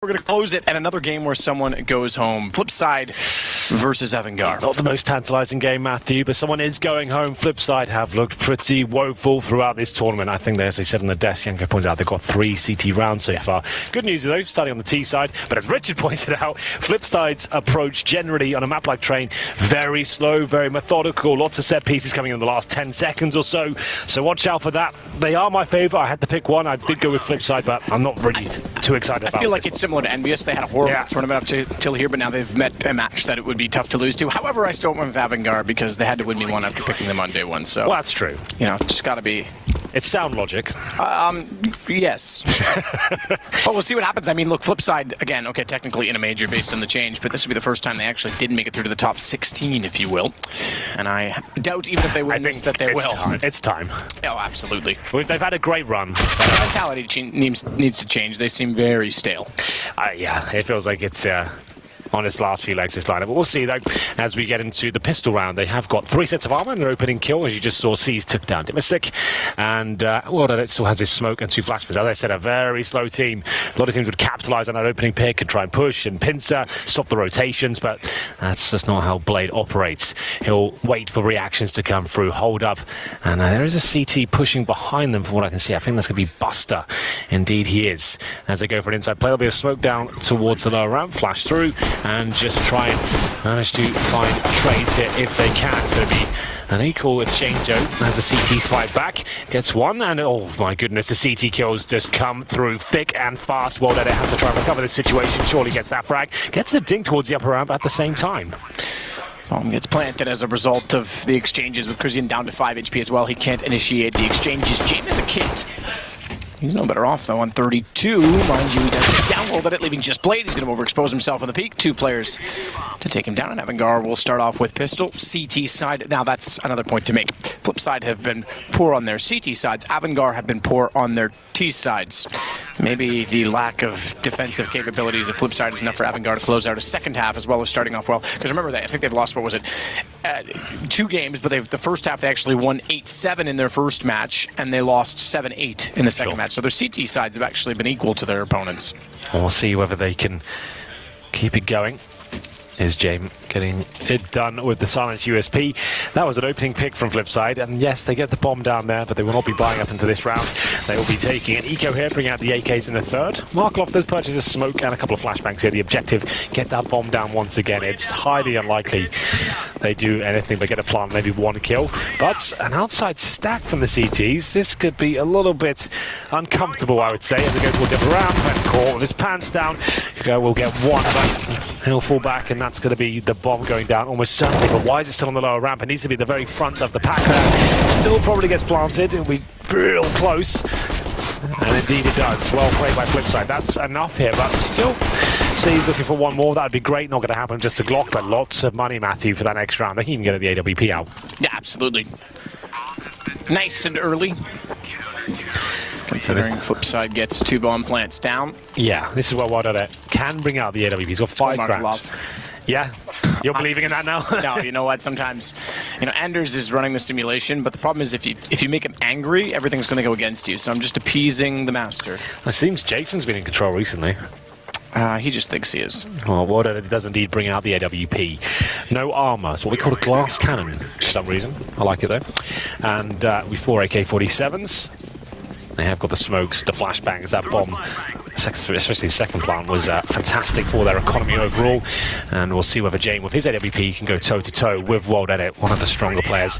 We're going to close it at another game where someone goes home. Flipside versus AVANGAR. Not the most tantalizing game, Matthew, but someone is going home. Flipside have looked pretty woeful throughout this tournament. I think, as they said on the desk, Yanko pointed out, they've got 3 CT rounds so far. Good news, though, starting on the T side. But as Richard pointed out, Flipside's approach generally on a map like Train, very slow, very methodical. Lots of set pieces coming in the last 10 seconds or so. So watch out for that. They are my favourite. I had to pick one. I did go with Flipside, but I'm not really too excited about it. I feel like it's similar to Envious. They had a horrible tournament up till here, but now they've met a match that it would be tough to lose to. However, I still went with AVANGAR because they had to win me one after picking them on day one. So well, that's true. You know, just got to be. It's sound logic. Yes. Well, we'll see what happens. I mean, look, Flipside, again, okay, technically in a major based on the change, but this will be the first time they actually did make it through to the top 16, if you will. And I doubt, even if they win this, that they will. It's time. Oh, absolutely. They've had a great run. The mentality needs to change. They seem very stale. Yeah, it feels like it's on its last few legs, this lineup. But we'll see, though, as we get into the pistol round. They have got 3 sets of armor in their opening kill. As you just saw, C's took down Dimasic. And, well, it still has his smoke and 2 flashbangs. As I said, a very slow team. A lot of teams would capitalize on that opening pick and try and push and pincer, stop the rotations, but that's just not how Blade operates. He'll wait for reactions to come through, hold up, and there is a CT pushing behind them from what I can see. I think that's going to be Buster. Indeed, he is. As they go for an inside play, there'll be a smoke down towards the lower ramp, flash through, and just try and manage to find trades here if they can. So it'll be an equal exchange as the CTs fight back. Gets one, and oh my goodness, the CT kills just come through thick and fast. Well, they have to try and recover this situation. Surely gets that frag. Gets a dink towards the upper ramp at the same time. Bomb gets planted as a result of the exchanges with Krizian down to 5 HP as well. He can't initiate the exchanges. James is a kit. He's no better off, though, on 32. Mind you, he does take down roll at it, leaving just Blade. He's going to overexpose himself on the peak. 2 players to take him down. And AVANGAR will start off with pistol. CT side. Now, that's another point to make. Flipside have been poor on their CT sides. AVANGAR have been poor on their T sides. Maybe the lack of defensive capabilities of Flipside is enough for AVANGAR to close out a second half as well as starting off well. Because remember, I think they've lost, what was it, 2 games, but the first half they actually won 8-7 in their first match, and they lost 7-8 in the second match. So their CT sides have actually been equal to their opponents. We'll see whether they can keep it going. Is James getting it done with the silence USP. That was an opening pick from Flipside, and yes, they get the bomb down there, but they will not be buying up into this round. They will be taking an eco here, bring out the AKs in the third. Markloff does purchase a smoke and a couple of flashbangs here. The objective, get that bomb down once again. It's highly unlikely they do anything but get a plant, maybe 1 kill. But an outside stack from the CTs. This could be a little bit uncomfortable, I would say, as they go towards the upper ramp and call with his pants down. Will get 1, but he'll fall back, and that's going to be the bomb going down almost certainly. But why is it still on the lower ramp? It needs to be the very front of the pack there. Still probably gets planted. It'll be real close. And indeed it does. Well played by Flipside. That's enough here, but still, C's looking for 1 more. That would be great. Not going to happen just a Glock, but lots of money, Matthew, for that next round. They can even get the AWP out. Yeah, absolutely. Nice and early. Considering Flipside gets 2 bomb plants down. Yeah, this is what WildEdit can bring out the AWP. He's got 5 grabs. Yeah, you're believing in that now? No, you know what? Sometimes, you know, Anders is running the simulation, but the problem is if you make him angry, everything's going to go against you. So I'm just appeasing the master. It seems Jason's been in control recently. He just thinks he is. Well, WildEdit does indeed bring out the AWP. No armor. It's what we call a glass cannon for some reason. I like it though. And with 4 AK-47s. They have got the smokes, the flashbangs, that bomb, especially the second plant, was fantastic for their economy overall. And we'll see whether Jane, with his AWP, can go toe-to-toe with WildEdit, one of the stronger players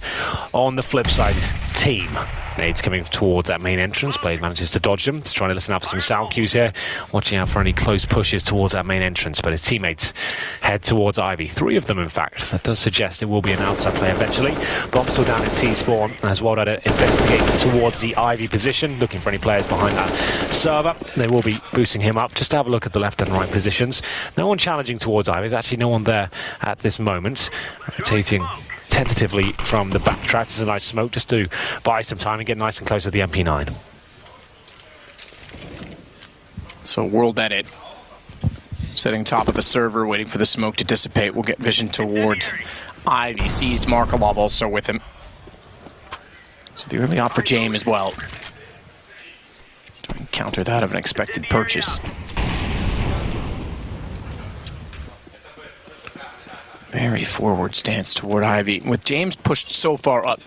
on the Flipside team. Nades coming towards that main entrance. Blade manages to dodge them. He's trying to listen up for some sound cues here. Watching out for any close pushes towards that main entrance. But his teammates head towards Ivy. 3 of them, in fact. That does suggest it will be an outside play eventually. Bomb still down in T-spawn as WildEdit investigates towards the Ivy position. Looking for any players behind that server. They will be boosting him up. Just have a look at the left and right positions. No one challenging towards Ivy. There's actually no one there at this moment. Rotating tentatively from the backtrack. This is a nice smoke just to buy some time and get nice and close with the MP9. So WildEdit sitting top of the server waiting for the smoke to dissipate. We'll get vision towards Ivy. Seized Markaloff also with him. So the early op for James as well. To counter that of an expected purchase. Very forward stance toward Ivy. With James pushed so far up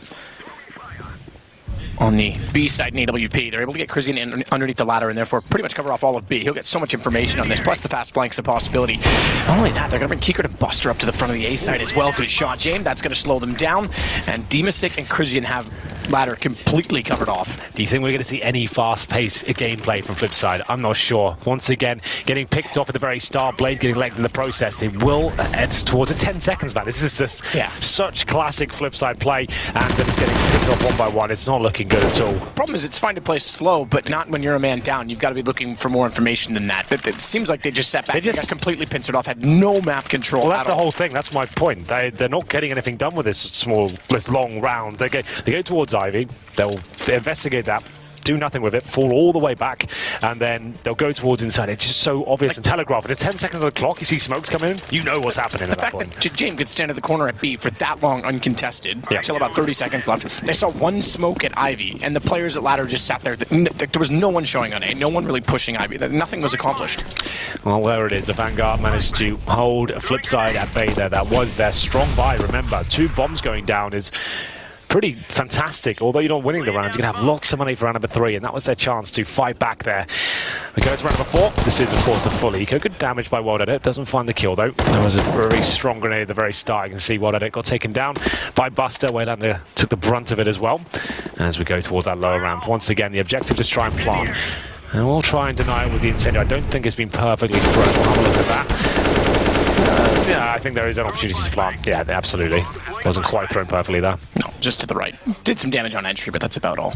on the B side in AWP, they're able to get Krizian in underneath the ladder and therefore pretty much cover off all of B. He'll get so much information on this, plus the fast flank's a possibility. Not only that, they're going to bring Kikert and Buster up to the front of the A side as well. Good shot, James. That's going to slow them down. And Demasik and Krizian have ladder completely covered off. Do you think we're going to see any fast-paced gameplay from Flipside? I'm not sure. Once again, getting picked off at the very start, Blade getting late in the process. They will head towards a 10 seconds back. This is just such classic Flipside play, and then it's getting picked off one by one. It's not looking good at all. Problem is, it's fine to play slow, but not when you're a man down. You've got to be looking for more information than that. It seems like they just sat back. They got completely pincered off, had no map control. Well, that's the whole thing. That's my point. They're not getting anything done with this long round. They go towards Ivy. They'll investigate that, do nothing with it, fall all the way back, and then they'll go towards inside. It's just so obvious and telegraphed. There's 10 seconds on the clock, you see smokes come in, you know what's happening at that point. The fact that James could stand at the corner at B for that long uncontested, until about 30 seconds left. They saw one smoke at Ivy, and the players at ladder just sat there. There was no one showing on A, no one really pushing Ivy. Nothing was accomplished. Well, there it is. AVANGAR managed to hold Flipside at bay there. That was their strong buy. Remember, 2 bombs going down is pretty fantastic. Although you're not winning the round, you're going to have lots of money for round number 3, and that was their chance to fight back there. We go to round number 4. This is, of course, the full eco. Good damage by WildEdit. Doesn't find the kill, though. There was a very strong grenade at the very start. You can see WildEdit got taken down by Buster. Waylander took the brunt of it as well. As we go towards that lower ramp, once again, the objective is try and plant. And we'll try and deny it with the incendiary. I don't think it's been perfectly thrown. We'll have a look at that. Yeah, I think there is an opportunity to plant. Yeah, absolutely. Wasn't quite thrown perfectly there. No, just to the right. Did some damage on entry, but that's about all.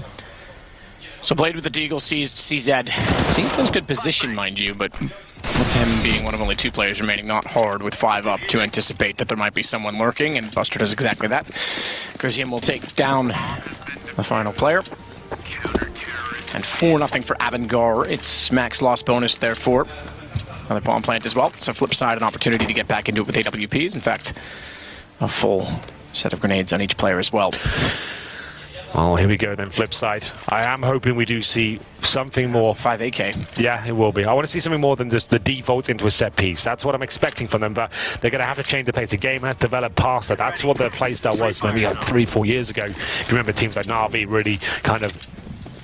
So Blade with the Deagle seized CZ. CZ does good position, mind you, but with him being one of only 2 players remaining, not hard with 5 up to anticipate that there might be someone lurking, and Buster does exactly that. Krizian will take down the final player. And 4-0 for AVANGAR. It's max loss bonus, therefore. Another bomb plant as well. So Flipside, an opportunity to get back into it with AWPs. In fact, a full set of grenades on each player as well. Well, here we go then, Flipside. I am hoping we do see something more. 5 AK. Yeah, it will be. I want to see something more than just the default into a set piece. That's what I'm expecting from them, but they're going to have to change the pace. The game has developed past that. That's what their playstyle was maybe like 3-4 years ago. If you remember teams like Na'Vi really kind of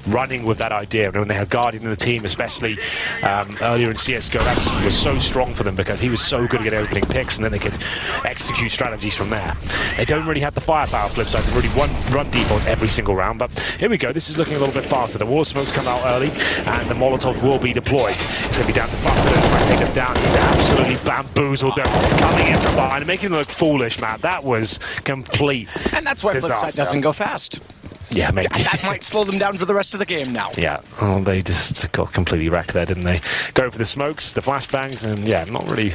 running with that idea. And when they had Guardian in the team, especially earlier in CSGO, that was so strong for them because he was so good at getting opening picks, and then they could execute strategies from there. They don't really have the firepower, Flipside, to really run defaults every single round, but here we go. This is looking a little bit faster. The wall of smokes come out early, and the Molotov will be deployed. It's going to be down to Buster. Try to take them down. He's absolutely bamboozled them, coming in from behind and making them look foolish, man. That was complete And that's why disaster. Flipside doesn't go fast. Yeah, maybe. That might slow them down for the rest of the game now. Yeah, well, they just got completely wrecked there, didn't they? Go for the smokes, the flashbangs, and yeah, not really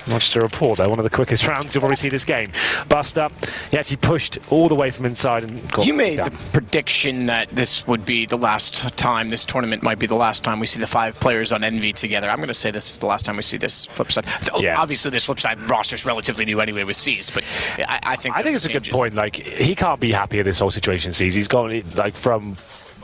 much to report there. One of the quickest rounds you'll probably see this game. Buster, he actually pushed all the way from inside and got You made down. the prediction that this would be the last time, this tournament might be the last time we see the 5 players on Envy together. I'm going to say this is the last time we see this Flipside. Yeah. Obviously, this Flipside roster is relatively new anyway with Seized, but I think it's a good point. Like, he can't be happy at this whole situation. Sees he's gone like from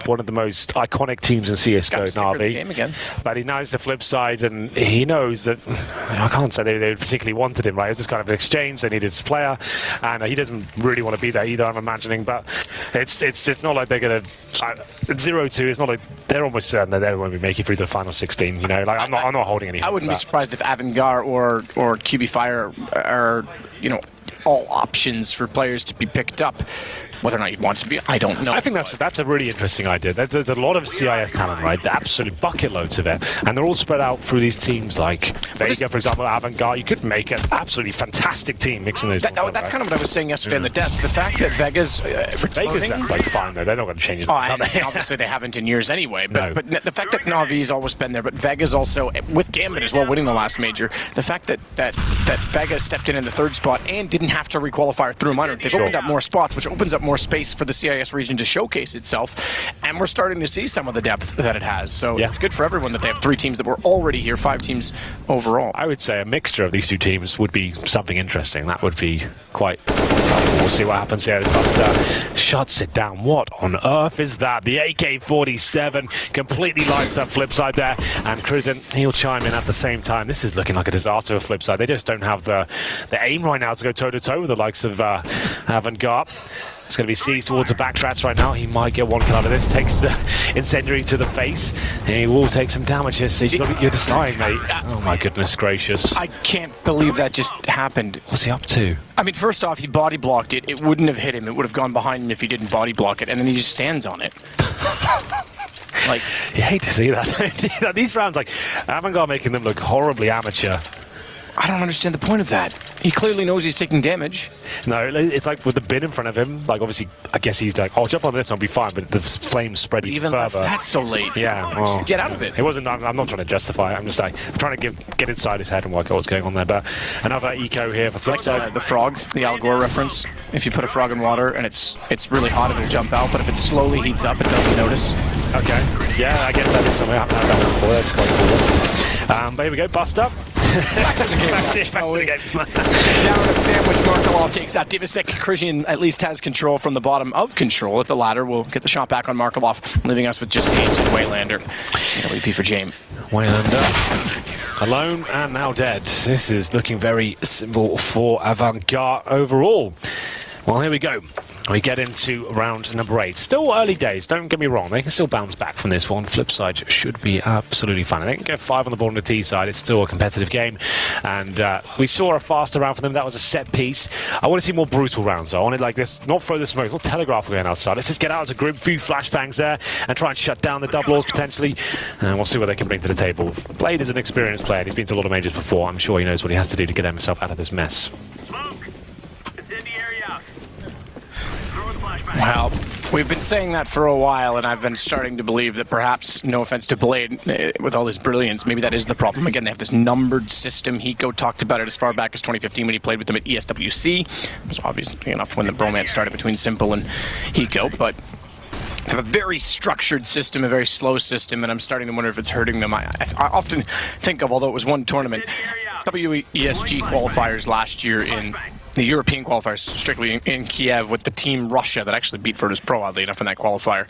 one of the most iconic teams in CSGO, Na'Vi. But he knows the flip side, and he knows that, I can't say they particularly wanted him, right? It was just kind of an exchange. They needed his player, and he doesn't really want to be there either, I'm imagining. But it's not like they're going to... 0-2, it's not like they're almost certain that they won't be making through the final 16, you know? Like, I'm not holding any hope. I wouldn't be surprised if AVANGAR or QB Fire are, you know, all options for players to be picked up. Whether or not you'd want to be, I don't know. I think that's a really interesting idea. There's a lot of CIS talent, right? Absolute bucket loads of it, and they're all spread out through these teams like Vega, for example, AVANGAR. You could make an absolutely fantastic team mixing those. That's kind of what I was saying yesterday on the desk. The fact that Vega's returning, like fine though, they're not going to change it. Obviously they haven't in years anyway. But the fact that Na'Vi's always been there, but Vega's also with Gambit as well, winning the last major. The fact that Vega stepped in the 3rd spot and didn't have to requalify through minor, they've opened up more spots, which opens up more space for the CIS region to showcase itself, and we're starting to see some of the depth that it has. So it's good for everyone that they have 3 teams that were already here, 5 teams overall. I would say a mixture of these 2 teams would be something interesting. That would be quite... We'll see what happens here. Buster shuts it down. What on earth is that? The AK-47 completely lights up Flipside there, and Krizian, he'll chime in at the same time. This is looking like a disaster for Flipside. They just don't have the aim right now to go toe-to-toe with the likes of AVANGAR. It's going to be seized towards the backtracks right now. He might get one kill out of this. Takes the incendiary to the face. And he will take some damage here, so you're deciding, mate. Oh my goodness gracious. I can't believe that just happened. What's he up to? I mean, first off, he body blocked it. It wouldn't have hit him. It would have gone behind him if he didn't body block it. And then he just stands on it. Like, you hate to see that. These rounds, like, AVANGAR making them look horribly amateur. I don't understand the point of that. He clearly knows he's taking damage. No, it's like with the bin in front of him, like obviously, I guess he's like, I'll jump on this and I'll be fine, but the flames spread even further. That's so late. Yeah, well, get out of it. It wasn't, I'm not trying to justify it, I'm just like, I'm trying to get inside his head and work out what's going on there, but another eco here for Flipside. The frog, the Al Gore reference. If you put a frog in water and it's really hot, it'll jump out, but if it slowly heats up, it doesn't notice. Okay, yeah, I guess that is something I've had that before, that's quite cool. But here we go, bust up. Back to the game. Back to the game. Down at sandwich, Markelov takes out Divisek. Krisian at least has control from the bottom of control. At the ladder, we'll get the shot back on Markelov, leaving us with just Ace and Waylander. AWP for James. Waylander alone and now dead. This is looking very simple for AVANGAR overall. Well, here we go. We get into round number 8. Still early days, don't get me wrong. They can still bounce back from this one. Flipside should be absolutely fine. They can get 5 on the board on the T side. It's still a competitive game. And we saw a faster round for them. That was a set piece. I want to see more brutal rounds, though. I want it like this. Not throw the smoke. Not telegraph going outside. Let's just get out as a group. Few flashbangs there. And try and shut down the double ores potentially. And we'll see what they can bring to the table. Blade is an experienced player. He's been to a lot of majors before. I'm sure he knows what he has to do to get himself out of this mess. Well, we've been saying that for a while, and I've been starting to believe that perhaps, no offense to Blade, with all his brilliance, maybe that is the problem. Again, they have this numbered system. Hiko talked about it as far back as 2015 when he played with them at ESWC. It was obviously enough when the bromance started between Simple and Hiko, but they have a very structured system, a very slow system, and I'm starting to wonder if it's hurting them. I often think of, although it was one tournament, WESG qualifiers last year in the European qualifiers, strictly in Kiev, with the team Russia that actually beat Virtus Pro, oddly enough, in that qualifier.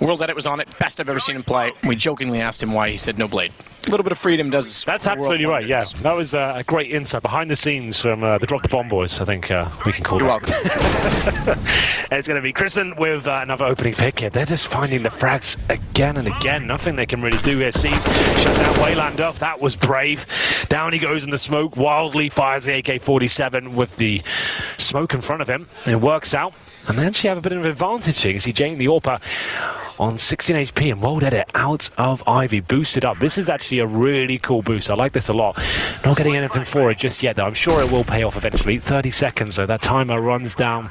World Edit was on it, best I've ever seen him play. We jokingly asked him why, he said no Blade. A little bit of freedom does. That's absolutely right, yeah. That was a great insight behind the scenes from the Drop the Bomb boys, I think we can call it. You're welcome. It's going to be Krisian with another opening pick here. They're just finding the frags again and again. Nothing they can really do here. Sees, shut down Waylander. That was brave. Down he goes in the smoke. Wildly fires the AK-47 with the smoke in front of him. And it works out. And they actually have a bit of an advantage here. You see Jane the AWPer on 16 HP and World Edit out of Ivy, boosted up. This is actually a really cool boost. I like this a lot. Not getting anything for it just yet, though. I'm sure it will pay off eventually. 30 seconds, though. That timer runs down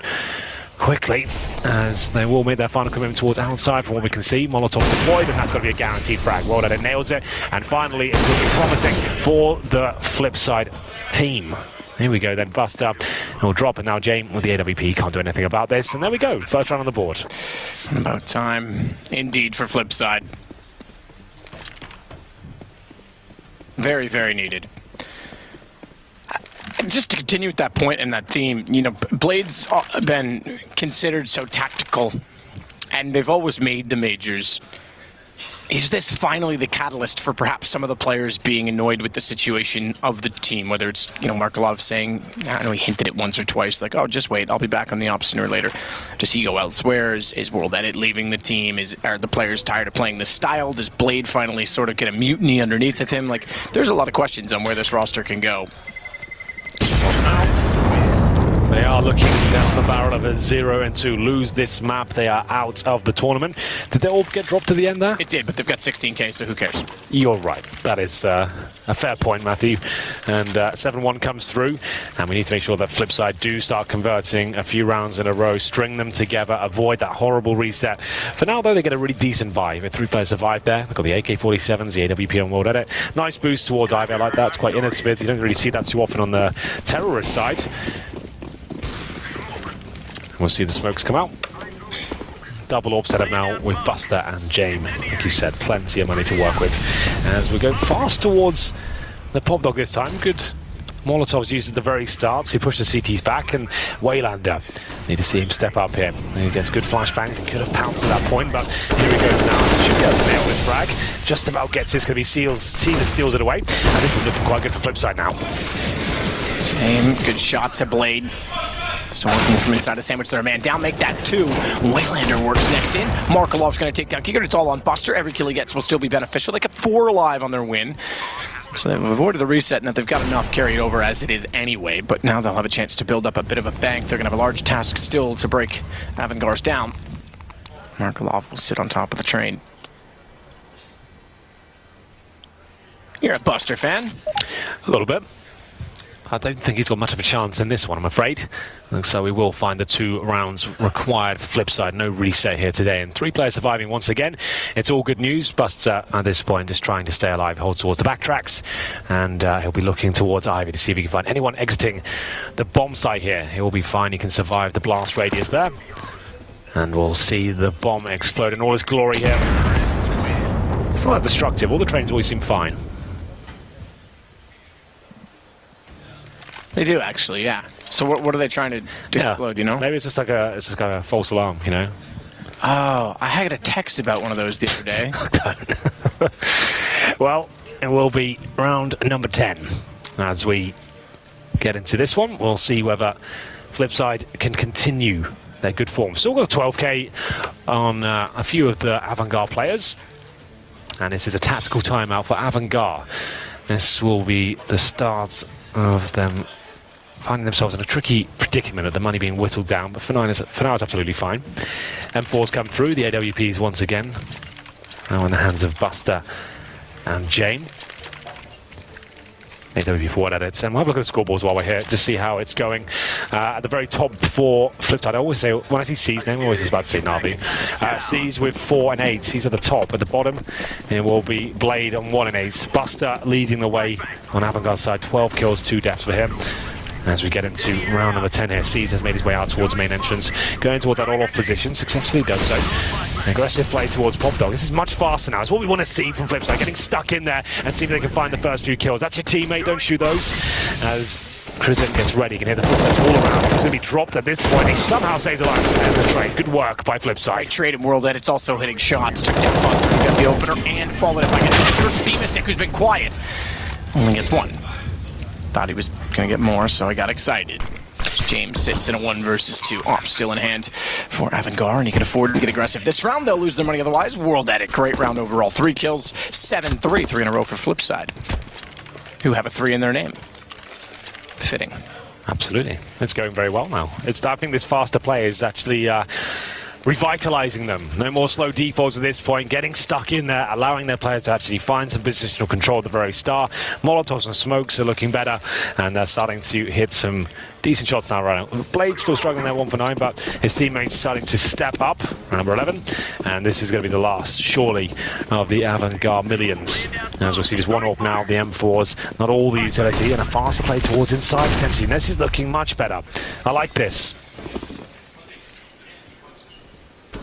quickly as they will make their final commitment towards outside from what we can see. Molotov deployed, and that's going to be a guaranteed frag. World Edit nails it, and finally it's looking promising for the Flipside team. Here we go then, bust up, he'll drop, and now James with the AWP can't do anything about this, and there we go, first round on the board. About time, indeed, for Flipside. Very, very needed. Just to continue with that point and that theme, you know, Blade's been considered so tactical, and they've always made the majors. Is this finally the catalyst for perhaps some of the players being annoyed with the situation of the team? Whether it's, you know, Markelov saying, I know he hinted it once or twice, like, oh, just wait, I'll be back on the op sooner or later. Does he go elsewhere? Is World Edit leaving the team? Are the players tired of playing this style? Does Blade finally sort of get a mutiny underneath of him? Like, there's a lot of questions on where this roster can go. They are looking down the barrel of a 0 and 2. Lose this map, they are out of the tournament. Did they all get dropped to the end there? It did, but they've got 16k, so who cares? You're right. That is a fair point, Matthew. And 7-1 comes through, and we need to make sure that Flipside do start converting a few rounds in a row, string them together, avoid that horrible reset. For now, though, they get a really decent buy. The 3 players survived there. They've got the AK-47s, the AWP on World Edit. Nice boost towards Ivy. I like that. It's quite innovative. You don't really see that too often on the terrorist side. We'll see the smokes come out. Double AWP setup now with Buster and James. Like you said, plenty of money to work with. As we go fast towards the Pop Dog this time. Good Molotovs used at the very start, so he pushed the CTs back, and Waylander. Need to see him step up here. He gets good flashbangs and could have pounced at that point, but here he goes now. Should be able to nail this frag. Just about gets it. It's going to be Seals. Seals steals it away, and this is looking quite good for Flipside now. Good shot to Blade. Still working from inside to sandwich their man down, make that 2. Waylander works next in. Markelov's going to take down Kicker. It's all on Buster. Every kill he gets will still be beneficial. They kept 4 alive on their win. So they've avoided the reset and that they've got enough carried over as it is anyway, but now they'll have a chance to build up a bit of a bank. They're going to have a large task still to break AVANGAR's down. Markelov will sit on top of the train. You're a Buster fan? A little bit. I don't think he's got much of a chance in this one, I'm afraid. And so we will find the 2 rounds required for Flipside. No reset here today. And 3 players surviving once again. It's all good news. Buster, at this point, just trying to stay alive. Holds towards the backtracks. And he'll be looking towards Ivy to see if he can find anyone exiting the bomb site here. He will be fine. He can survive the blast radius there. And we'll see the bomb explode in all its glory here. It's not that destructive. All the trains always seem fine. They do actually, yeah. So what are they trying to explode, you know? Maybe it's just like a false alarm, you know? Oh, I had a text about one of those the other day. Well, it will be round number 10. As we get into this one, we'll see whether Flipside can continue their good form. Still got a 12k on a few of the AVANGAR players. And this is a tactical timeout for AVANGAR. This will be the start of them finding themselves in a tricky predicament of the money being whittled down, but for now it's absolutely fine. M4's come through, the AWPs once again. Now in the hands of Buster and Jane. AWP forward edits, and we'll have a look at the scoreboards while we're here to see how it's going. At the very top for Flipside, I always say, when I see C's name, I always about to say Navi. C's with 4 and 8, C's at the top. At the bottom, it will be Blade on 1 and 8. Buster leading the way on AVANGAR's side, 12 kills, 2 deaths for him. As we get into round number 10 here, C's has made his way out towards the main entrance, going towards that all-off position, successfully does so. Aggressive play towards Pop Dog. This is much faster now. It's what we want to see from Flipside, getting stuck in there and see if they can find the first few kills. That's your teammate, don't shoot those. As Krisen gets ready, you can hear the footsteps all around. He's going to be dropped at this point. He somehow stays alive. There's the trade. Good work by Flipside. Trade in World Edit's also hitting shots. Took down Buster, who got the opener, and followed it by Demisik, who's been quiet. Only gets 1. Thought he was going to get more, so I got excited. James sits in a 1 versus 2. Op still in hand for AVANGAR, and he can afford to get aggressive. This round, they'll lose their money otherwise. World Edit, great round overall. 3 kills, 7-3, 3 in a row for Flipside, who have a 3 in their name. Fitting. Absolutely. It's going very well now. I think this faster play is actually revitalizing them. No more slow defaults at this point, getting stuck in there, allowing their players to actually find some positional control at the very start. Molotovs and smokes are looking better, and they're starting to hit some decent shots now. Right now. Blade still struggling there, 1 for 9, but his teammates starting to step up. Number 11, and this is going to be the last, surely, of the AVANGAR millions. As we'll see, just 1 off now, the M4s, not all the utility, and a faster play towards inside potentially. And this is looking much better. I like this.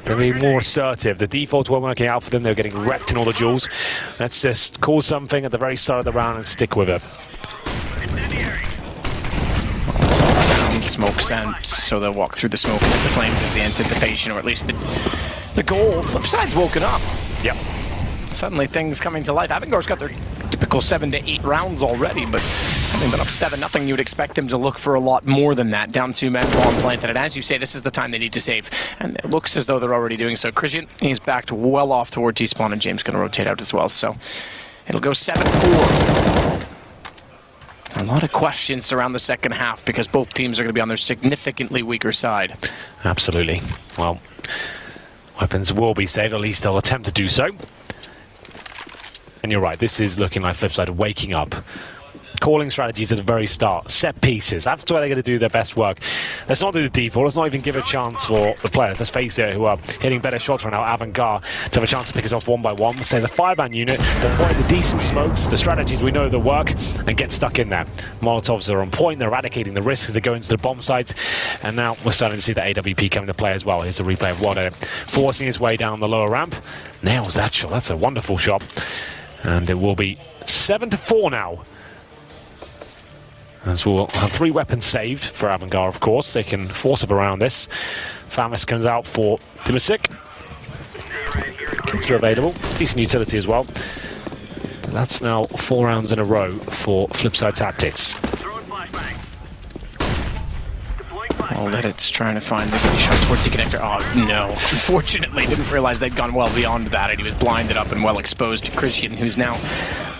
They're being more assertive. The defaults weren't working out for them. They were getting wrecked in all the duels. Let's just call something at the very start of the round and stick with it. Down, smoke sent, so they'll walk through the smoke and the flames is the anticipation, or at least the goal. Flipside's woken up. Yep. Suddenly things coming to life. AVANGAR's got their typical 7 to 8 rounds already, but having been up 7-0, you would expect them to look for a lot more than that. Down 2 men, bomb planted, and as you say, this is the time they need to save, and it looks as though they're already doing so. Christian, he's backed well off toward T-spawn, and James going to rotate out as well, so it'll go 7-4. A lot of questions surround the second half because both teams are going to be on their significantly weaker side. Absolutely. Well, weapons will be saved, at least they'll attempt to do so. And you're right, this is looking like Flipside waking up. Calling strategies at the very start, set pieces, that's where they're going to do their best work. Let's not do the default, let's not even give a chance for the players, let's face it, who are hitting better shots right now, AVANGAR, to have a chance to pick us off 1 by 1. Say the 5-man unit, deploy the decent smokes, the strategies we know that work, and get stuck in there. Molotovs are on point, they're eradicating the risks as they go into the bomb sites, and now we're starting to see the AWP coming to play as well. Here's the replay of World Edit, forcing his way down the lower ramp. Nails that shot, that's a wonderful shot. And it will be 7-4 now. As we'll have 3 weapons saved for AVANGAR, of course. They can force up around this. Famis comes out for Demisik. Kits are available. Decent utility as well. But that's now 4 rounds in a row for Flipside Tactics. Well, it's trying to find the shot towards the connector. Oh, no. Unfortunately, didn't realize they'd gone well beyond that, and he was blinded up and well exposed to Christian, who's now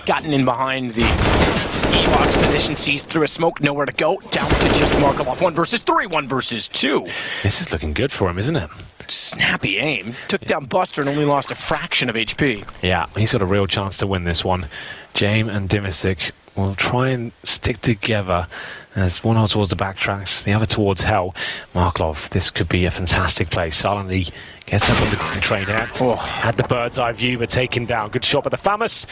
gotten in behind the E-box position, sees through a smoke, nowhere to go, down to just Markov. 1 versus 3, 1 versus 2. This is looking good for him, isn't it? Snappy aim. Took down Buster and only lost a fraction of HP. Yeah, he's got a real chance to win this one. James and Dimisic will try and stick together as one eye towards the backtracks, the other towards Hell. Markov, this could be a fantastic play. Silently gets up on the train here. Oh, had the bird's eye view, but taken down. Good shot by the Famous.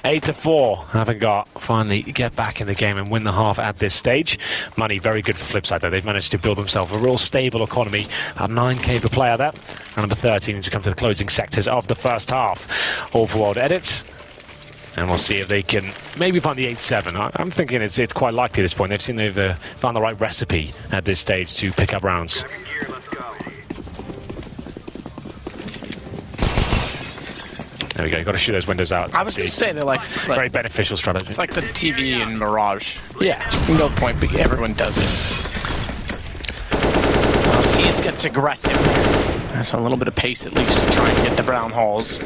8-4. AVANGAR finally get back in the game and win the half at this stage. Money very good for Flipside though. They've managed to build themselves a real stable economy. About 9k per player there. And number 13 to come to the closing sectors of the first half. All for world edits. And we'll see if they can maybe find the 8-7. I'm thinking it's quite likely at this point. They've found the right recipe at this stage to pick up rounds. There we go. You've got to shoot those windows out. I was going to say they're like very beneficial strategy. It's like the TV in Mirage. Yeah. No point, but everyone does it. Seas gets aggressive. So a little bit of pace at least to try and get the brown halls.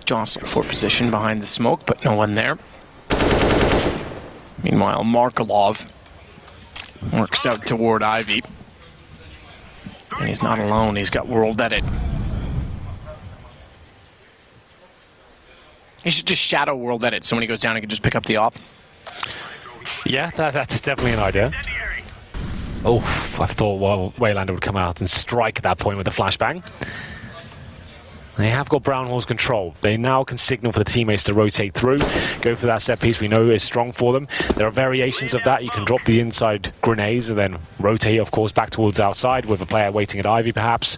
Jostle for position behind the smoke, but no one there. Meanwhile, Markelov works out toward Ivy. And he's not alone, he's got World Edit. He should just shadow World Edit, so when he goes down, he can just pick up the op. Yeah, that's definitely an idea. Oh, I thought Waylander would come out and strike at that point with the flashbang. They have got Brown Hall's control. They now can signal for the teammates to rotate through, go for that set piece we know is strong for them. There are variations of that. You can drop the inside grenades and then rotate, of course, back towards outside with a player waiting at Ivy, perhaps.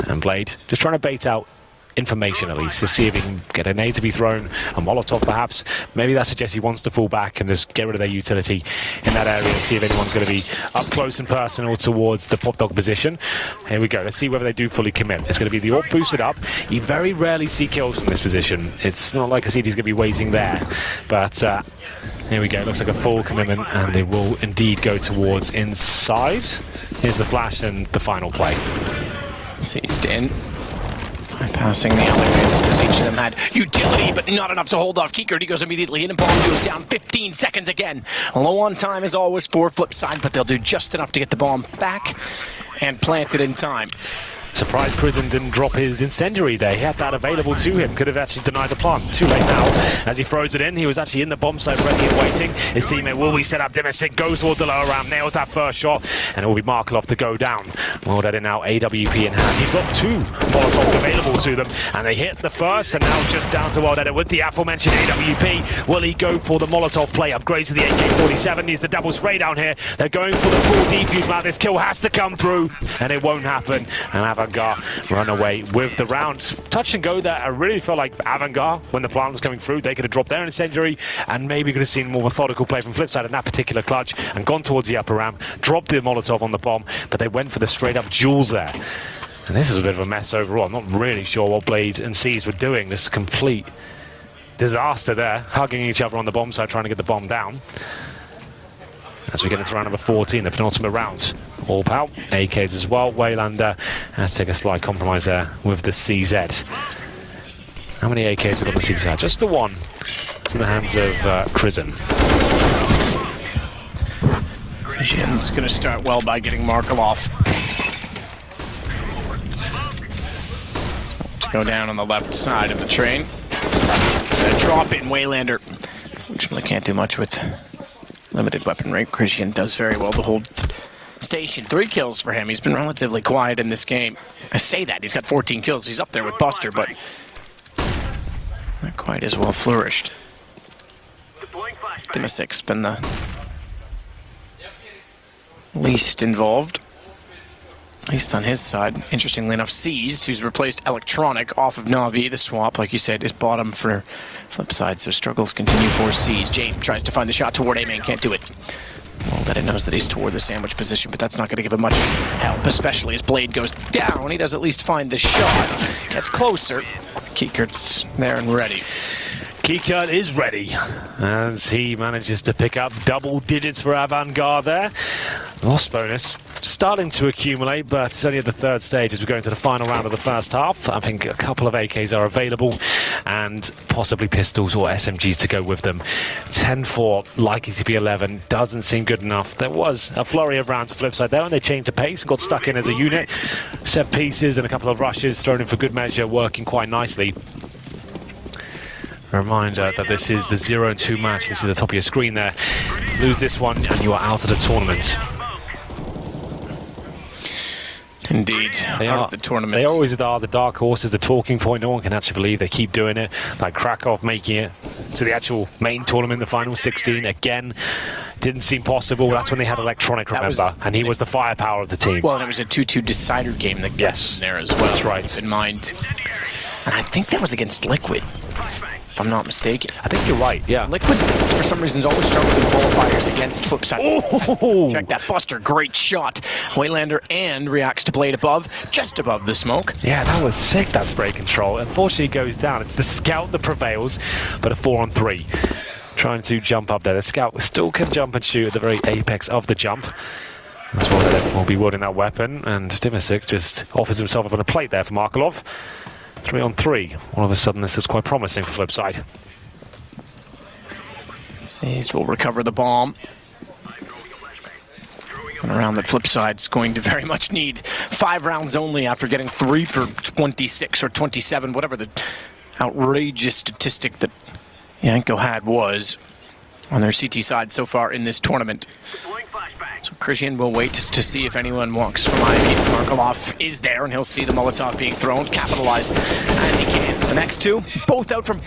And Blade just trying to bait out information at least to see if he can get a nade to be thrown, a Molotov perhaps. Maybe that suggests he wants to fall back and just get rid of their utility in that area and see if anyone's going to be up close and personal towards the pop dog position. Here we go. Let's see whether they do fully commit. It's going to be the AWP boosted up. You very rarely see kills from this position. It's not like I see he's going to be waiting there. But here we go. Looks like a full commitment and they will indeed go towards inside. Here's the flash and the final play. Seized in. Passing the elevators as each of them had utility, but not enough to hold off Keekert. He goes immediately in and bomb goes down 15 seconds again. Low on time as always for Flipside, but they'll do just enough to get the bomb back and plant it in time. Surprised Prison didn't drop his incendiary there. He had that available to him. Could have actually denied the plant. Too late now. As he throws it in, he was actually in the bomb site ready and waiting. His teammate will be set up. Dimisic goes towards the lower ramp, nails that first shot, and it will be Markelov to go down. Well, that is now AWP in hand. He's got 2 Molotovs available to them, and they hit the first, and now just down to World Edit with the aforementioned AWP. Will he go for the Molotov play? Upgrade to the AK-47. Needs the double spray down here. They're going for the full defuse map. This kill has to come through, and it won't happen. And AVANGAR run away with the round. Touch and go there. I really felt like AVANGAR, when the plant was coming through, they could have dropped their incendiary and maybe could have seen more methodical play from Flipside in that particular clutch and gone towards the upper ramp, dropped the Molotov on the bomb, but they went for the straight up duels there. And this is a bit of a mess overall. I'm not really sure what Blade and Seas were doing. This is complete disaster there, hugging each other on the bomb side, trying to get the bomb down. As we get into round number 14, the penultimate round. All pow, AKs as well. Waylander has to take a slight compromise there with the CZ. How many AKs have got the CZ? Just the one. It's in the hands of Prison. Christian's going to start well by getting Markelov. To go down on the left side of the train. A drop in Waylander. Fortunately can't do much with limited weapon rate. Christian does very well to hold station. 3 kills for him. He's been relatively quiet in this game. I say that. He's got 14 kills. He's up there with Buster, but not quite as well flourished. Dimisic's been the least involved, at least on his side. Interestingly enough, Seized, who's replaced Electronic off of Na'Vi. The swap, like you said, is bottom for Flipside, so struggles continue for Seized. James tries to find the shot toward A-Man, can't do it. Well, that it knows that he's toward the sandwich position, but that's not going to give him much help, especially as Blade goes down. He does at least find the shot. Gets closer. Keekert's there and ready. Keycut is ready as he manages to pick up double digits for AVANGAR there. Loss bonus starting to accumulate, but it's only at the third stage as we go into the final round of the first half. I think a couple of AKs are available and possibly pistols or SMGs to go with them. 10-4, likely to be 11, doesn't seem good enough. There was a flurry of rounds to Flipside there and they changed the pace and got stuck in as a unit. Set pieces and a couple of rushes thrown in for good measure, working quite nicely. A reminder that this is the 0 and 2 match. You see the top of your screen there. Lose this one and you are out of the tournament. Indeed, they are the tournament. They always are the dark horses, the talking point. No one can actually believe they keep doing it. Like Krakow making it to the actual main tournament, the final 16. Again, didn't seem possible. That's when they had Electronic, remember? And he was the firepower of the team. Well, and it was a 2-2 decider game that got in there as well. That's right. Keep in mind. And I think that was against Liquid, if I'm not mistaken. I think you're right, yeah. Liquid, for some reason, is always struggling with qualifiers against Flipside. Oh! Check that Buster, great shot. Waylander and reacts to blade above, just above the smoke. Yeah, that was sick, that spray control. Unfortunately, it goes down. It's the scout that prevails, but a 4-on-3. Trying to jump up there. The scout still can jump and shoot at the very apex of the jump. That's why they will be wielding that weapon, and Dimasic just offers himself up on a plate there for Markelov. 3-on-3. All of a sudden, this is quite promising for Flipside. Seas will recover the bomb. And a round that Flipside's going to very much need. 5 rounds only after getting 3 for 26 or 27, whatever the outrageous statistic that Yanko had was on their CT side so far in this tournament. So Christian will wait to see if anyone walks from Ivy. Markelov is there, and he'll see the Molotov being thrown. Capitalize as he can. The next two, both out from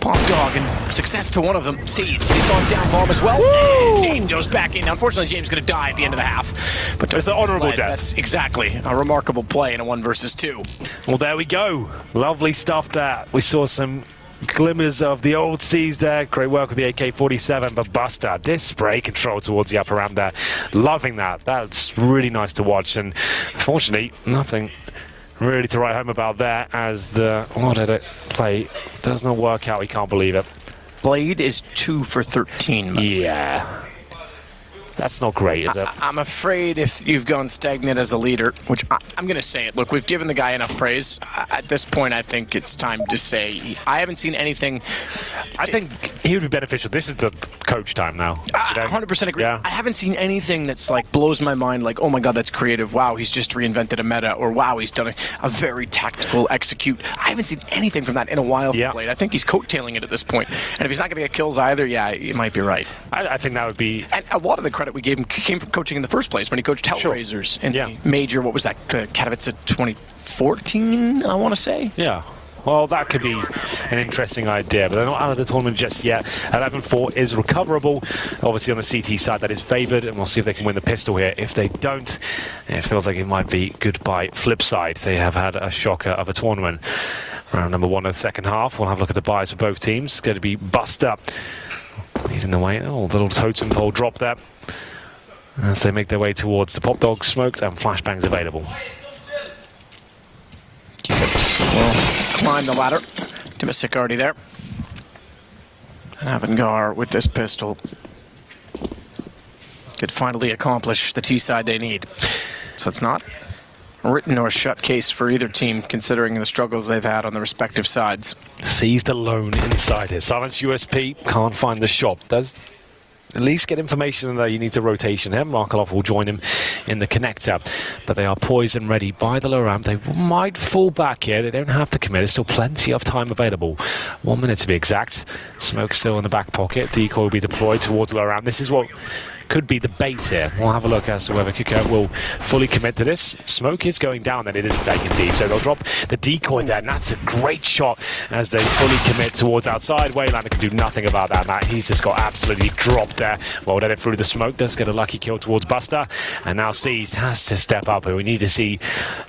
Pop Dog, and success to one of them. Seized. He's gone down bomb as well. And James goes back in. Unfortunately, James is going to die at the end of the half. But it's an honorable death. That's exactly a remarkable play in a 1 versus 2. Well, there we go. Lovely stuff there. We saw some glimmers of the old seas there. Great work with the AK-47, but Buster, this spray control towards the upper ramp there. Loving that. That's really nice to watch, and unfortunately, nothing really to write home about there as the audit play does not work out. We can't believe it. Blade is 2 for 13. Yeah. That's not great, is it? I'm afraid if you've gone stagnant as a leader, which I'm going to say it. Look, we've given the guy enough praise. At this point, I think it's time to say I haven't seen anything. I think he would be beneficial. This is the coach time now. 100% agree. Yeah. I haven't seen anything that's like blows my mind, like, oh my god, that's creative. Wow, he's just reinvented a meta. Or wow, he's done a very tactical execute. I haven't seen anything from that in a while. Yeah. I think he's coattailing it at this point. And if he's not going to get kills either, yeah, you might be right. I think that would be... And a lot of the credit we gave him came from coaching in the first place when he coached Hellraisers in the major, what was that, Katowice 2014, I want to say? Yeah. Well, that could be an interesting idea, but they're not out of the tournament just yet. 11-4 is recoverable. Obviously, on the CT side, that is favoured, and we'll see if they can win the pistol here. If they don't, it feels like it might be goodbye Flipside. They have had a shocker of a tournament. Round number 1 of the second half. We'll have a look at the buys for both teams. It's going to be Buster leading the way. Oh, the little totem pole drop there as they make their way towards the Pop Dog smokes and flashbangs available. Well, climb the ladder. Dimasic already there. And AVANGAR with this pistol could finally accomplish the T-side they need. So it's not a written or shut case for either team, considering the struggles they've had on the respective sides. Seized alone inside it. Silence USP, can't find the shop. Does at least get information that you need to rotation him. Markelov will join him in the connector, but they are poised and ready by the low ramp. They might fall back here. They don't have to commit. There's still plenty of time available. 1 minute to be exact. Smoke still in the back pocket. Decoy will be deployed towards the low ramp. This is what could be the bait here. We'll have a look as to whether Kiko will fully commit to this. Smoke is going down, and it is fake indeed. So they'll drop the decoy there, and that's a great shot as they fully commit towards outside. Waylander can do nothing about that, Matt. He's just got absolutely dropped there. Well done it through the smoke. Does get a lucky kill towards Buster. And now Seas has to step up here. We need to see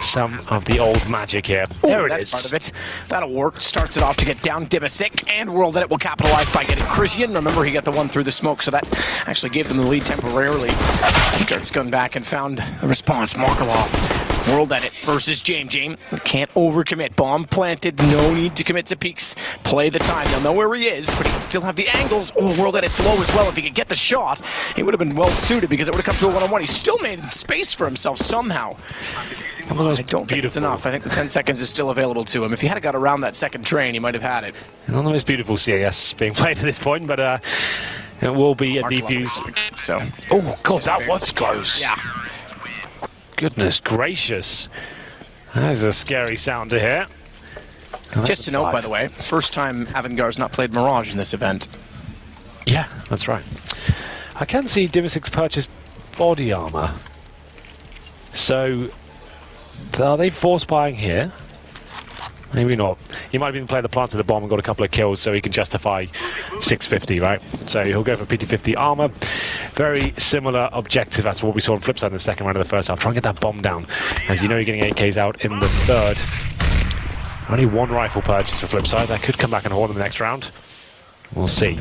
some of the old magic here. There it is. Part of it. That'll work. Starts it off to get down Dimasic, and World Edit will capitalize by getting Christian. Remember, he got the one through the smoke, so that actually gave them the lead temporarily. Kurt's gone back and found a response. Markelov World Edit versus James. James can't overcommit. Bomb planted. No need to commit to peeks. Play the time. They'll know where he is, but he can still have the angles. Oh, World Edit's low as well. If he could get the shot, he would have been well suited because it would have come to a one-on-one. He still made space for himself somehow. I don't think it's enough. I think the 10 seconds is still available to him. If he had got around that second train, he might have had it. One of the most beautiful CAS being played at this point, but it will be a defuse. So. Oh, God, that was close. Yeah. Goodness gracious. That's a scary sound to hear. Just to note, by the way, first time AVANGAR's not played Mirage in this event. Yeah, that's right. I can see Dimisix purchase body armor. So, are they force buying here? Maybe not. He might have even played the planted the bomb and got a couple of kills so he can justify 650, right? So he'll go for PT50 armor. Very similar objective as to what we saw on Flipside in the second round of the first half. Try and get that bomb down. As you know, you're getting 8Ks out in the third. Only one rifle purchase for Flipside. That could come back and haunt in the next round. We'll see.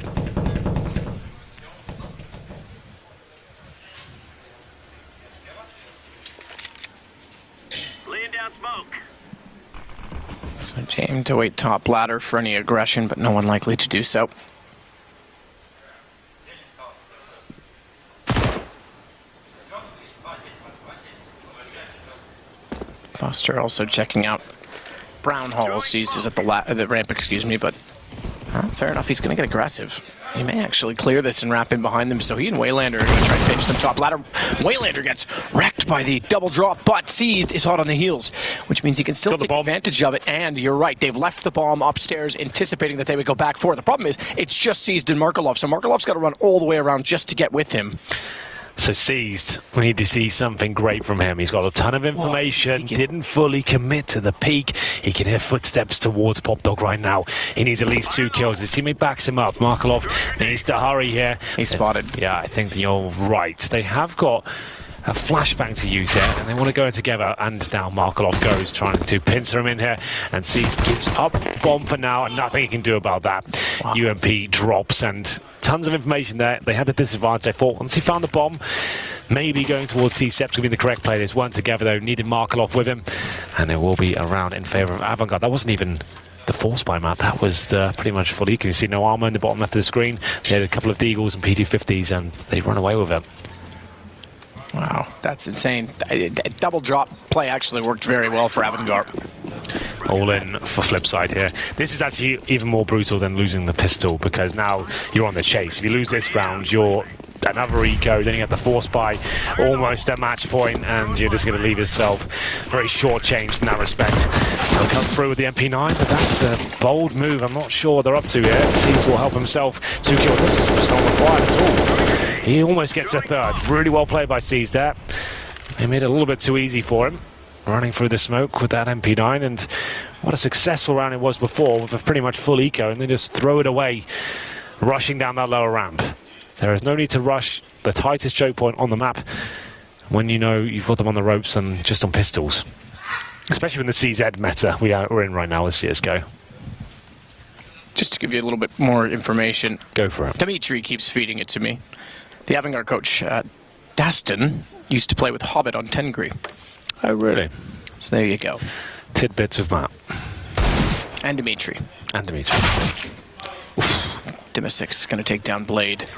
Laying down smoke. So James to wait top ladder for any aggression, but no one likely to do so. Buster also checking out Brown Hall. Seized is at the ramp, excuse me, but fair enough. He's going to get aggressive. He may actually clear this and wrap in behind them, so he and Waylander are going to try to pinch them top ladder. Waylander gets wrecked by the double drop, but Seized is hot on the heels, which means he can still take advantage of it. And you're right, they've left the bomb upstairs, anticipating that they would go back for it. The problem is, it's just Seized and Markelov, so Markelov's got to run all the way around just to get with him. So Seized, we need to see something great from him. He's got a ton of information, didn't fully commit to the peak. He can hear footsteps towards Pop Dog right now. He needs at least 2 kills. His teammate backs him up. Markelov needs to hurry here. He's spotted. Yeah, I think you're right. They have got a flashbang to use here, and they want to go in together, and now Markelov goes, trying to pincer him in here, and Seized gives up bomb for now, and nothing he can do about that. Wow. UMP drops, and tons of information there. They had the disadvantage. They thought once he found the bomb, maybe going towards T-Seps would be the correct play. They weren't together though, needed Markelov with him, and it will be a round in favor of AVANGAR. That wasn't even the force buy map, that was pretty much full. You can see no armor in the bottom left of the screen. They had a couple of Deagles and PT50s, and they run away with it. Wow, that's insane. Double drop play actually worked very well for AVANGAR. All in for Flipside here. This is actually even more brutal than losing the pistol, because now you're on the chase. If you lose this round, you're another eco, then you have the force buy, almost a match point, and you're just going to leave yourself very short-changed in that respect. They'll come through with the MP9, but that's a bold move. I'm not sure what they're up to here. Seized will help himself. 2 kills. This is just not required at all. He almost gets a third. Really well played by Seized there. They made it a little bit too easy for him, running through the smoke with that MP9, and what a successful round it was before with a pretty much full eco, and then just throw it away, rushing down that lower ramp. There is no need to rush the tightest choke point on the map when you know you've got them on the ropes and just on pistols. Especially in the CZ meta we're in right now with CSGO. Just to give you a little bit more information. Go for it. Dimitri keeps feeding it to me. The AVANGAR coach, Daston, used to play with Hobbit on Tengri. Oh, really? So there you go. Tidbits of map. And Dimitri. And Dimitri. Dimisix going to take down Blade.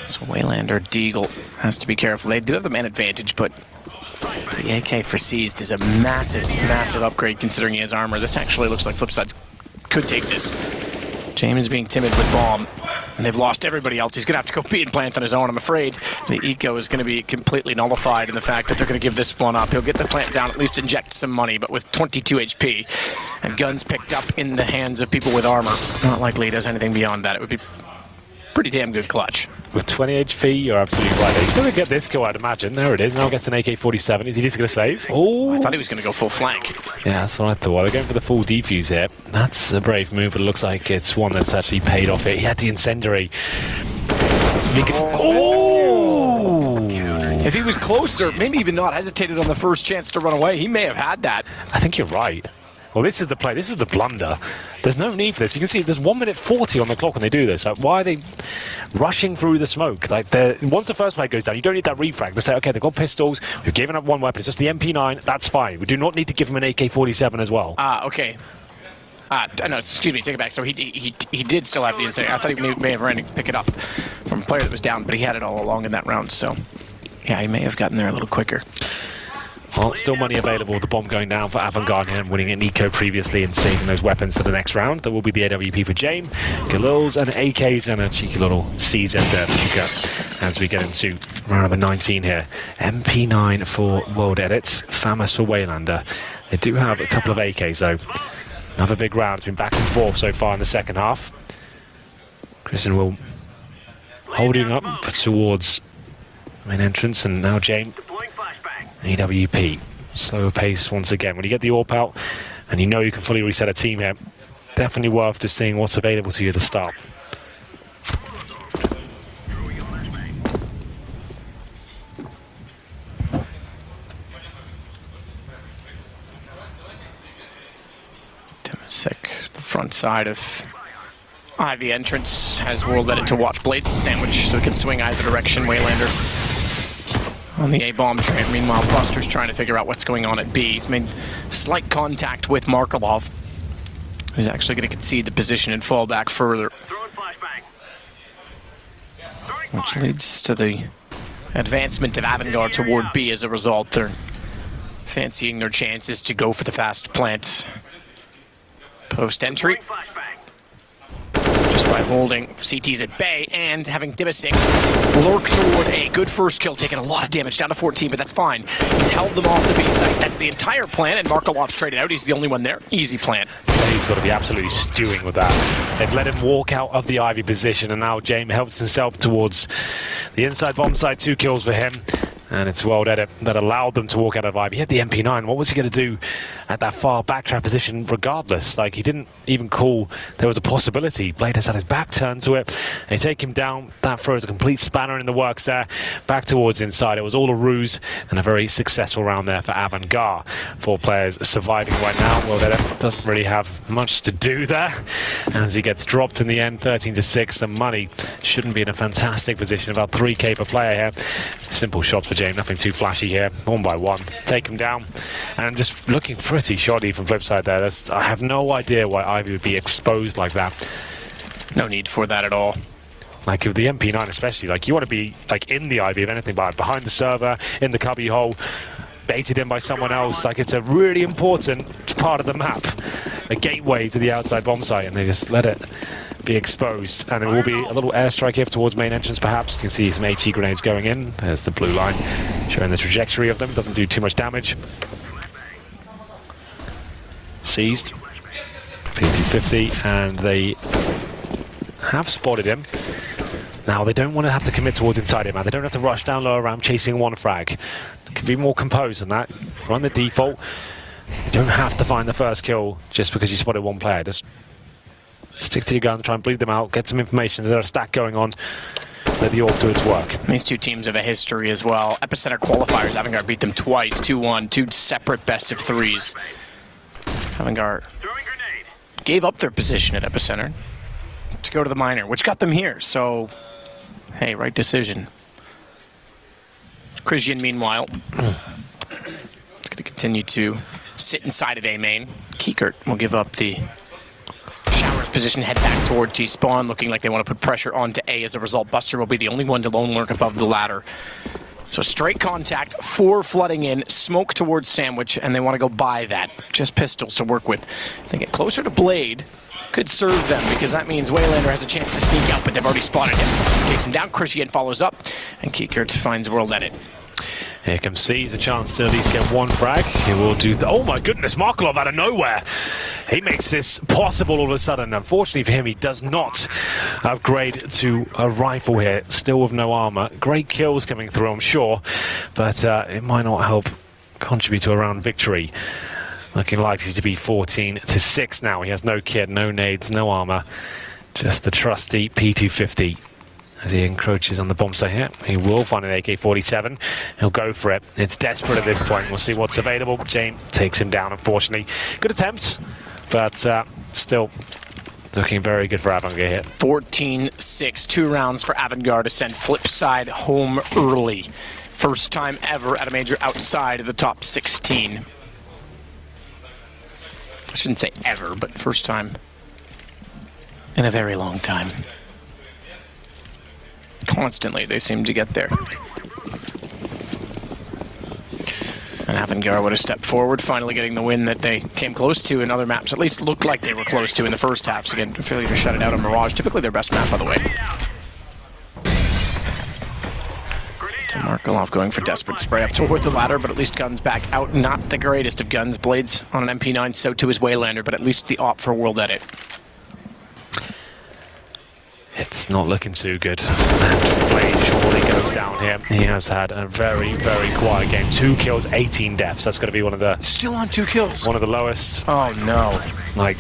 So Waylander, Deagle has to be careful. They do have the man advantage, but the AK for Seized is a massive, massive upgrade considering he has armor. This actually looks like Flipside could take this. James being timid with bomb, and they've lost everybody else. He's going to have to go beat and plant on his own. I'm afraid the eco is going to be completely nullified in the fact that they're going to give this one up. He'll get the plant down, at least inject some money, but with 22 HP and guns picked up in the hands of people with armor, not likely he does anything beyond that. It would be pretty damn good clutch. With 20 HP, you're absolutely right. He's going to get this kill, I'd imagine. There it is. Now gets an AK-47. Is he just going to save? Oh, I thought he was going to go full flank. Yeah, that's what I thought. They're going for the full defuse here. That's a brave move, but it looks like it's one that's actually paid off here. He had the incendiary. If he was closer, maybe even not hesitated on the first chance to run away, he may have had that. I think you're right. Well, this is the play. This is the blunder. There's no need for this. You can see there's 1:40 on the clock when they do this. Like, why are they rushing through the smoke? Like, once the first play goes down, you don't need that refrag. They say, okay, they've got pistols. We've given up one weapon. It's just the MP9. That's fine. We do not need to give them an AK-47 as well. Okay. No, excuse me, take it back. So he did still have the incendiary. I thought he may have ran to pick it up from a player that was down, but he had it all along in that round. So, yeah, he may have gotten there a little quicker. Well, still money available. The bomb going down for AVANGAR here, winning an eco previously and saving those weapons to the next round. There will be the AWP for James, Galils and AKs, and a cheeky little CZ there for Chica as we get into round number 19 here. MP9 for World Edits, FAMAS for Waylander. They do have a couple of AKs though. Another big round. It's been back and forth so far in the second half. Kristen will holding up towards main entrance, and now James. AWP, slower pace once again. When you get the AWP out and you know you can fully reset a team here, definitely worth just seeing what's available to you at the start. Sick. The front side of Ivy entrance has World Edit to watch Blades and Sandwich, so he can swing either direction. Waylander on the A-bomb train. Meanwhile, Buster's trying to figure out what's going on at B. He's made slight contact with Markelov, who's actually going to concede the position and fall back further, which leads to the advancement of AVANGAR toward B. As a result, they're fancying their chances to go for the fast plant post-entry, just by holding CTs at bay and having Dibasing lurk toward a good first kill, taking a lot of damage, down to 14, but that's fine. He's held them off the B site. That's the entire plan, and Markelov's traded out. He's the only one there. Easy plan. He's got to be absolutely stewing with that. They've let him walk out of the Ivy position, and now James helps himself towards the inside bomb site. 2 kills for him. And it's World Edit that allowed them to walk out of Ivy. He had the MP9. What was he going to do at that far backtrap position regardless? Like, he didn't even call there was a possibility. Blade has had his back turned to it. They take him down. That throws a complete spanner in the works there. Back towards inside. It was all a ruse and a very successful round there for AVANGAR. 4 players surviving right now. World Edit doesn't really have much to do there as he gets dropped in the end. 13-6. The money shouldn't be in a fantastic position. About 3k per player here. Simple shots for James, nothing too flashy here. 1 by 1, take him down, and just looking pretty shoddy from Flipside there. I have no idea why Ivy would be exposed like that. No need for that at all. Like with the MP9 especially, like you want to be like in the Ivy, if anything, behind the server, in the cubby hole, baited in by someone else. Like, it's a really important part of the map, a gateway to the outside bomb site, and they just let it be exposed. And there will be a little airstrike here towards main entrance perhaps. You can see some HE grenades going in. There's the blue line showing the trajectory of them. Doesn't do too much damage. Seized. P250, and they have spotted him. Now, they don't want to have to commit towards inside him, man. They don't have to rush down lower ramp chasing 1 frag. They can be more composed than that. Run the default. You don't have to find the first kill just because you spotted 1 player. Just stick to your guns, try and bleed them out, get some information. There's a stack going on. Let the AWP do its work. These 2 teams have a history as well. Epicenter qualifiers, AVANGAR beat them twice, 2-1, 2 separate best of 3s. AVANGAR gave up their position at Epicenter to go to the minor, which got them here. So, hey, right decision. Christian, meanwhile, it's going to continue to sit inside of A main. Kiekert will give up the Shower's position, head back toward T-spawn, looking like they want to put pressure onto A. As a result, Buster will be the only one to lone lurk above the ladder. So straight contact, 4 flooding in, smoke towards Sandwich, and they want to go by that. Just pistols to work with. They get closer to Blade. Could serve them, because that means Waylander has a chance to sneak out, but they've already spotted him. Takes him down, Christian follows up, and Kiekert finds World Edit. Here comes C's, a chance to at least get 1 frag. He will do the... Oh my goodness, Markelov out of nowhere! He makes this possible all of a sudden. Unfortunately for him, he does not upgrade to a rifle here, still with no armor. Great kills coming through, I'm sure, but it might not help contribute to a round victory. Looking likely to be 14-6 now. He has no kit, no nades, no armor. Just the trusty P250. as he encroaches on the bomb site here. He will find an AK-47. He'll go for it. It's desperate at this point. We'll see what's available. James takes him down, unfortunately. Good attempt, but still looking very good for AVANGAR here. 14-6, 2 rounds for AVANGAR to send Flipside home early. First time ever at a major outside of the top 16. I shouldn't say ever, but first time in a very long time. Constantly, they seem to get there. And AVANGAR would have stepped forward, finally getting the win that they came close to in other maps. At least looked like they were close to in the first half. So again, failure to shut it out on Mirage. Typically their best map, by the way. So Markelov going for desperate spray up toward the ladder, but at least guns back out. Not the greatest of guns. Blades on an MP9, so too is Waylander, but at least the op for World Edit. It's not looking too good. And Blade surely goes down here. He has had a very, very quiet game. 2 kills, 18 deaths. That's going to be one of the... Still on 2 kills. One of the lowest. Oh, no.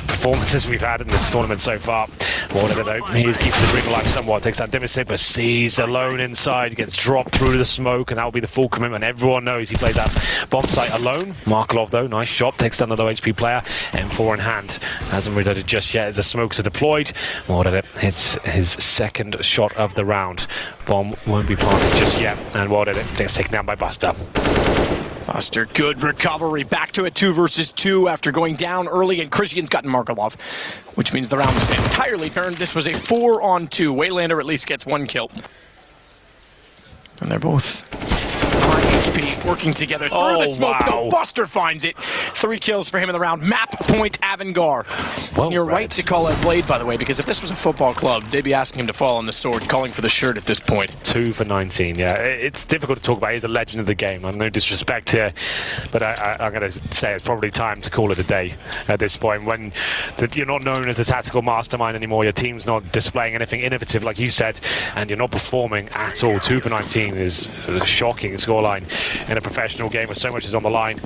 Performances we've had in this tournament so far. Whatever though, he keeps the dream alive somewhat. Takes that Dimisip, but sees alone inside. Gets dropped through the smoke, and that will be the full commitment. Everyone knows he played that bomb site alone. Markelov though, nice shot. Takes down the low HP player. M4 in hand. Hasn't reloaded just yet as the smokes are deployed. Whatever, hits his second shot of the round. Bomb won't be planted just yet. And Whatever, gets taken down by Buster. Buster, good recovery. Back to it, 2 versus 2 after going down early, and Christian's gotten Markelov, which means the round is entirely turned. This was a 4-on-2. Waylander at least gets 1 kill. And they're both high HP working together through the smoke. Wow. No, Buster finds it. 3 kills for him in the round. Map point AVANGAR. Well You're read. right to call out Blade, by the way, because if this was a football club, they'd be asking him to fall on the sword, calling for the shirt at this point. 2 for 19, yeah. It's difficult to talk about. He's a legend of the game. I'm no disrespect here, but I'm going to say it's probably time to call it a day at this point. When you're not known as a tactical mastermind anymore, your team's not displaying anything innovative, like you said, and you're not performing at all. 2 for 19 is a shocking scoreline in a professional game where so much is on the line.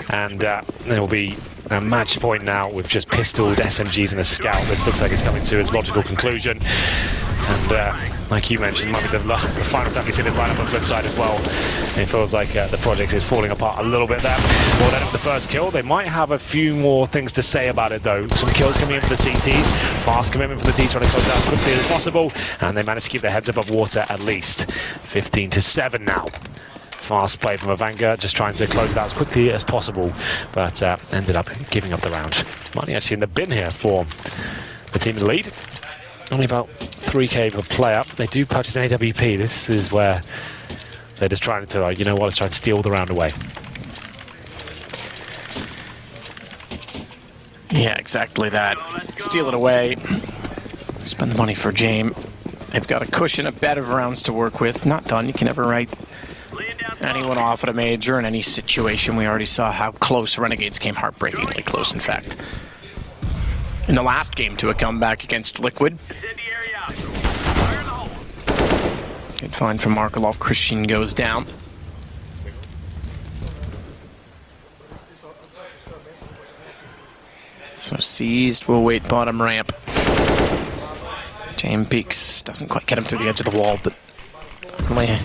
And there will be a match point now with just pistols, SMGs, and a scout. This looks like it's coming to its logical conclusion. And like you mentioned, might be the final time we see this lineup on Flipside as well. It feels like the project is falling apart a little bit there. Well, then the first kill. They might have a few more things to say about it though. Some kills coming in for the CTs. Fast commitment for the Ds, trying to close out as quickly as possible. And they managed to keep their heads above water at least. 15-7 now. Fast play from AVANGAR, just trying to close it out as quickly as possible, but ended up giving up the round. Money actually in the bin here for the team in the lead. Only about 3k per player. They do purchase an AWP. This is where they're just trying to, you know what, let's try and steal the round away. Yeah, exactly that. Steal it away. Spend the money for James. They've got a cushion, a bed of rounds to work with. Not done. You can never write anyone off at a major in any situation. We already saw how close Renegades came, heartbreakingly close, in fact. In the last game to a comeback against Liquid. Good find from Markelov. Christian goes down. So seized, will wait bottom ramp. James peeks, doesn't quite get him through the edge of the wall, but really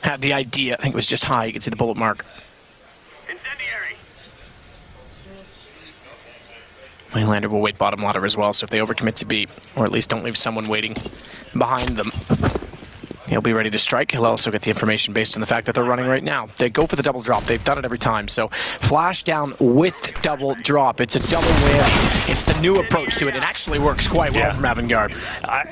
had the idea. I think it was just high. You can see the bullet mark. Incendiary. Waylander will wait bottom ladder as well, so if they overcommit to B, or at least don't leave someone waiting behind them, he'll be ready to strike. He'll also get the information based on the fact that they're running right now. They go for the double drop. They've done it every time. So flash down with double drop. It's a double win. It's the new approach to it. It actually works quite well from AVANGAR.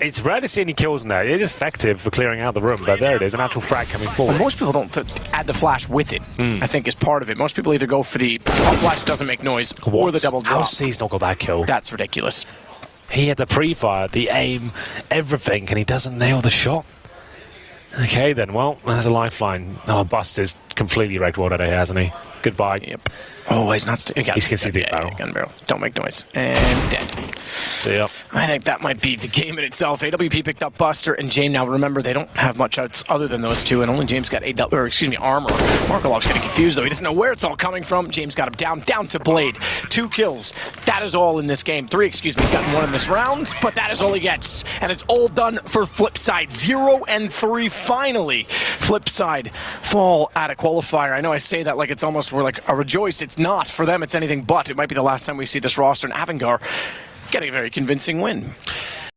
It's rare to see any kills in there. It is effective for clearing out the room, but there it is, an actual frag coming forward. Well, most people don't add the flash with it, I think, is part of it. Most people either go for the flash doesn't make noise or the double drop. How C's not got that kill? That's ridiculous. He had the pre-fire, the aim, everything, and he doesn't nail the shot. Okay then, well, there's a lifeline. Oh, Buster's completely wrecked Whatever, hasn't he? Goodbye. Yep. Oh, he's not... He's conceded the barrel. Gun barrel. Don't make noise. And dead. Yep. I think that might be the game in itself. AWP picked up Buster and James. Now remember, they don't have much else other than those two, and only James got armor. Markolov's getting confused though. He doesn't know where it's all coming from. James got him down to Blade. 2 kills. That is all in this game. 3, excuse me. He's gotten 1 in this round, but that is all he gets. And it's all done for Flipside. 0-3 finally. Flipside fall at a qualifier. I know I say that like it's almost we're like a rejoice. It's not. For them, it's anything but. It might be the last time we see this roster in AVANGAR getting a very convincing win.